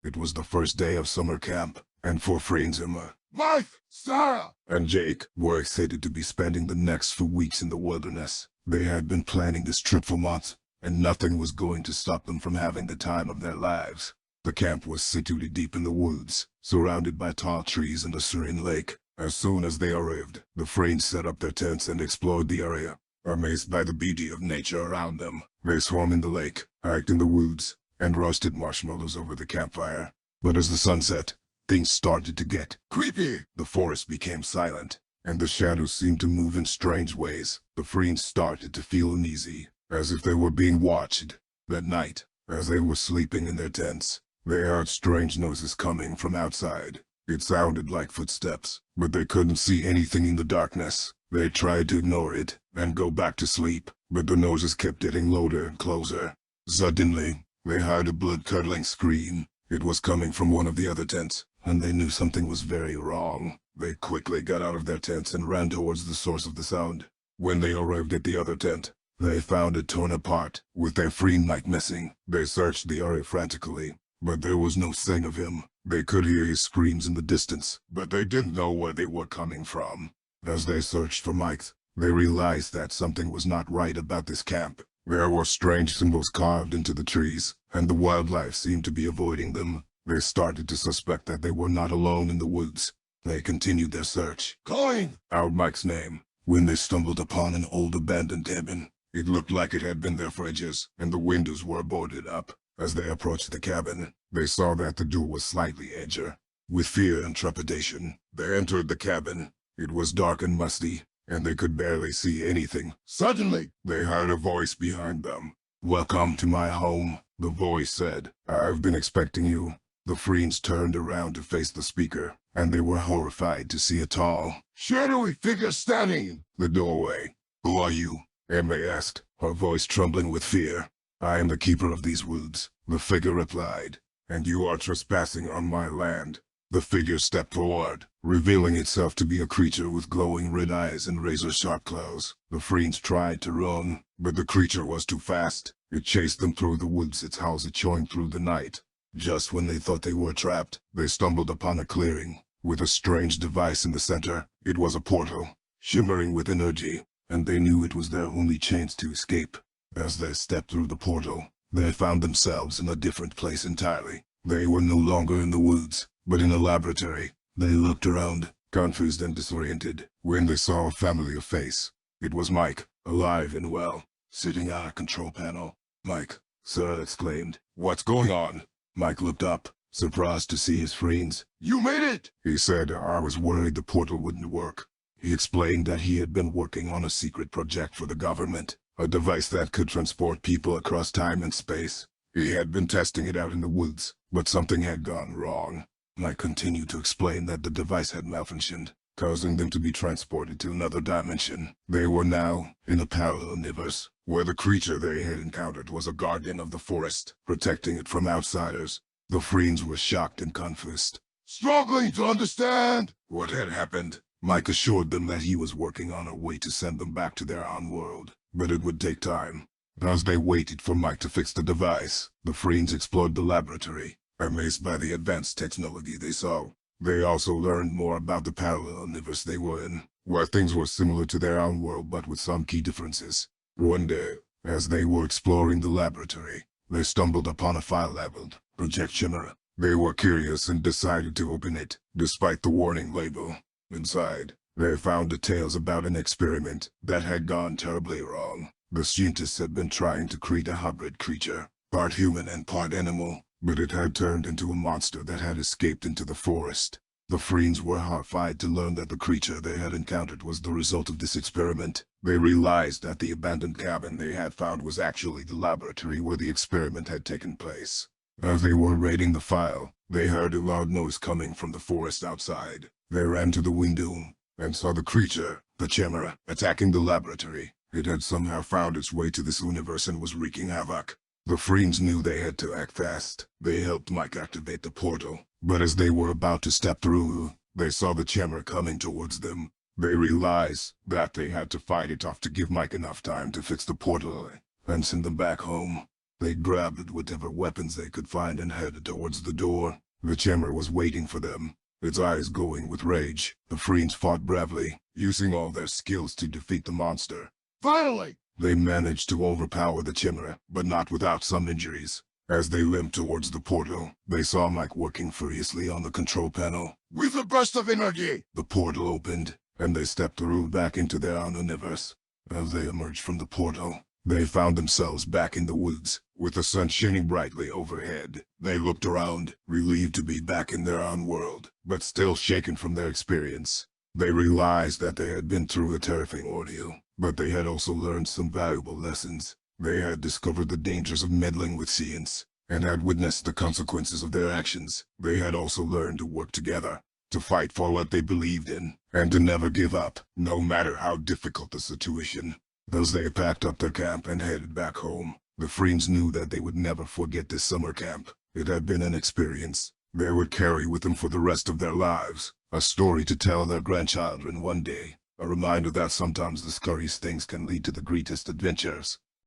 It was the first day of summer camp, and for friends Emma, Mike, Sarah, and Jake were excited to be spending the next few weeks in the wilderness. They had been planning this trip for months, and nothing was going to stop them from having the time of their lives. The camp was situated deep in the woods, surrounded by tall trees and a serene lake. As soon as they arrived, the friends set up their tents and explored the area. Amazed by the beauty of nature around them, they swam in the lake, hiked in the woods, and roasted marshmallows over the campfire. But as the sun set, things started to get creepy. the forest became silent, and the shadows seemed to move in strange ways. The friends started to feel uneasy, as if they were being watched. That night, as they were sleeping in their tents, they heard strange noises coming from outside. It sounded like footsteps, but they couldn't see anything in the darkness. They tried to ignore it and go back to sleep, but the noises kept getting louder and closer. Suddenly, they heard a blood-curdling scream. It was coming from one of the other tents, and they knew something was very wrong. They quickly got out of their tents and ran towards the source of the sound. When they arrived at the other tent, they found it torn apart, with their friend Mike missing. They searched the area frantically, but there was no sign of him. They could hear his screams in the distance, but they didn't know where they were coming from. As they searched for Mike, they realized that something was not right about this camp. There were strange symbols carved into the trees, and the wildlife seemed to be avoiding them. They started to suspect that they were not alone in the woods. They continued their search, Calling out Mike's name, when they stumbled upon an old abandoned cabin. It looked like it had been there for ages, and the windows were boarded up. As they approached the cabin, they saw that the door was slightly ajar. With fear and trepidation, they entered the cabin. It was dark and musty, and they could barely see anything. Suddenly, They heard a voice behind them. "Welcome to my home," the voice said. "I've been expecting you." The friends turned around to face the speaker, and they were horrified to see a tall, shadowy figure standing in the doorway. "Who are you?" Emma asked, her voice trembling with fear. "I am the keeper of these woods," the figure replied, "and you are trespassing on my land." The figure stepped forward, revealing itself to be a creature with glowing red eyes and razor-sharp claws. The friends tried to run, but the creature was too fast. It chased them through the woods, its howls echoing through the night. Just when they thought they were trapped, they stumbled upon a clearing, with a strange device in the center. It was a portal, shimmering with energy, and they knew it was their only chance to escape. As they stepped through the portal, they found themselves in a different place entirely. They were no longer in the woods, but in a laboratory. They looked around, confused and disoriented, when they saw a familiar face. It was Mike, alive and well, sitting at a control panel. "Mike," Sir exclaimed. "What's going on?" Mike looked up, surprised to see his friends. You made it! He said, "I was worried the portal wouldn't work." He explained that he had been working on a secret project for the government, a device that could transport people across time and space. He had been testing it out in the woods, but something had gone wrong. Mike continued to explain that the device had malfunctioned, causing them to be transported to another dimension. They were now in a parallel universe, where the creature they had encountered was a guardian of the forest, protecting it from outsiders. The friends were shocked and confused, Struggling to understand what had happened. Mike assured them that he was working on a way to send them back to their own world, but it would take time. As they waited for Mike to fix the device, the friends explored the laboratory, amazed by the advanced technology they saw. They also learned more about the parallel universe they were in, where things were similar to their own world but with some key differences. One day, as they were exploring the laboratory, they stumbled upon a file labeled Project Chimera. They were curious and decided to open it, despite the warning label. Inside, they found details about an experiment that had gone terribly wrong. The scientists had been trying to create a hybrid creature, part human and part animal, but it had turned into a monster that had escaped into the forest. The friends were horrified to learn that the creature they had encountered was the result of this experiment. They realized that the abandoned cabin they had found was actually the laboratory where the experiment had taken place. As they were reading the file, they heard a loud noise coming from the forest outside. They ran to the window and saw the creature, the Chimera, attacking the laboratory. It had somehow found its way to this universe and was wreaking havoc. The friends knew they had to act fast. They helped Mike activate the portal, but as they were about to step through, they saw the Chimera coming towards them. They realized that they had to fight it off to give Mike enough time to fix the portal and send them back home. They grabbed whatever weapons they could find and headed towards the door. The Chimera was waiting for them, its eyes glowing with rage. The Friends fought bravely, using all their skills to defeat the monster. Finally! They managed to overpower the Chimera, but not without some injuries. As they limped towards the portal, they saw Mike working furiously on the control panel. With a burst of energy! The portal opened, and they stepped through back into their own universe. As they emerged from the portal, they found themselves back in the woods, with the sun shining brightly overhead. They looked around, relieved to be back in their own world, but still shaken from their experience. They realized that they had been through a terrifying ordeal, but they had also learned some valuable lessons. They had discovered the dangers of meddling with science, and had witnessed the consequences of their actions. They had also learned to work together, to fight for what they believed in, and to never give up, no matter how difficult the situation. As they packed up their camp and headed back home, the Friends knew that they would never forget this summer camp. It had been an experience they would carry with them for the rest of their lives, a story to tell their grandchildren one day, a reminder that sometimes the scariest things can lead to the greatest adventures.